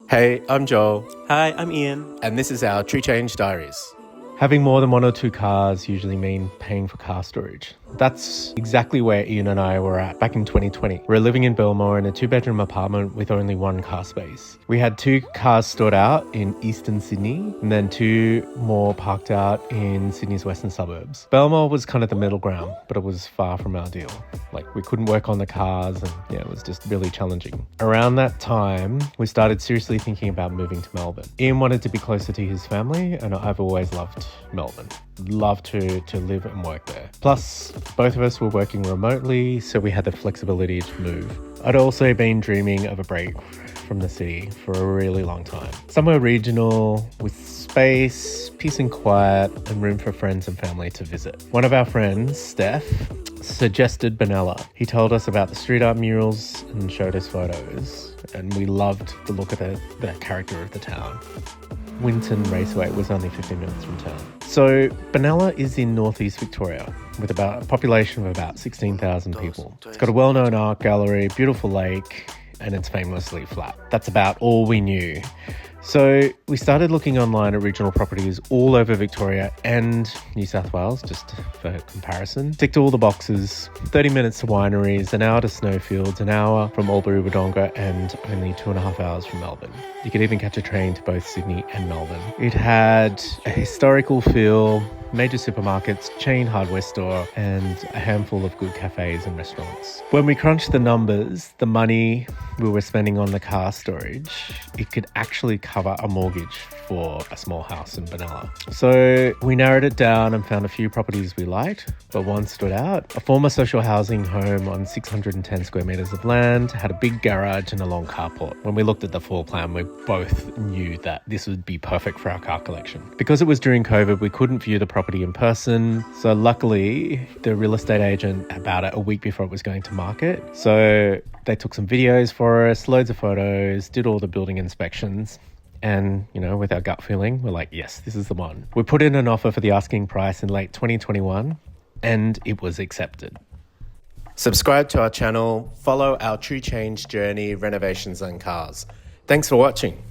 Hey, I'm Joel, Hi, I'm Ian. and this is our Tree Change Diaries. Having more than one or two cars usually mean paying for car storage. That's exactly where Ian and I were at back in 2020. We were living in Belmore in a 2-bedroom apartment with only one car space. We had 2 cars stored out in eastern Sydney and then 2 more parked out in Sydney's western suburbs. Belmore was kind of the middle ground, but it was far from ideal. We couldn't work on the cars and it was just really challenging. Around that time, we started seriously thinking about moving to Melbourne. Ian wanted to be closer to his family and I've always loved Melbourne. Love to live and work there. Plus, both of us were working remotely, so we had the flexibility to move. I'd also been dreaming of a break from the city for a really long time. Somewhere regional with space, peace and quiet, and room for friends and family to visit. One of our friends, Steph, suggested Benalla. He told us about the street art murals and showed us photos, and we loved the look of the character of the town. Winton Raceway was only 15 minutes from town. So Benalla is in northeast Victoria with a population of about 16,000 people. It's got a well-known art gallery, beautiful lake, and it's famously flat. That's about all we knew. So we started looking online at regional properties all over Victoria and New South Wales, just for comparison. Ticked all the boxes, 30 minutes to wineries, an hour to snowfields, an hour from Albury-Wodonga, and only 2.5 hours from Melbourne. You could even catch a train to both Sydney and Melbourne. It had a historical feel, major supermarkets, chain hardware store, and a handful of good cafes and restaurants. When we crunched the numbers, the money we were spending on the car storage, it could actually cover a mortgage for a small house in Benalla. So we narrowed it down and found a few properties we liked, but one stood out. A former social housing home on 610 square metres of land, had a big garage and a long carport. When we looked at the floor plan, we both knew that this would be perfect for our car collection. Because it was during COVID, we couldn't view the property in person. So luckily, the real estate agent about it a week before it was going to market. So they took some videos for us, loads of photos, did all the building inspections. And, with our gut feeling, we're like, yes, this is the one. We put in an offer for the asking price in late 2021 and it was accepted. Subscribe to our channel, follow our Tree Change journey, renovations and cars. Thanks for watching.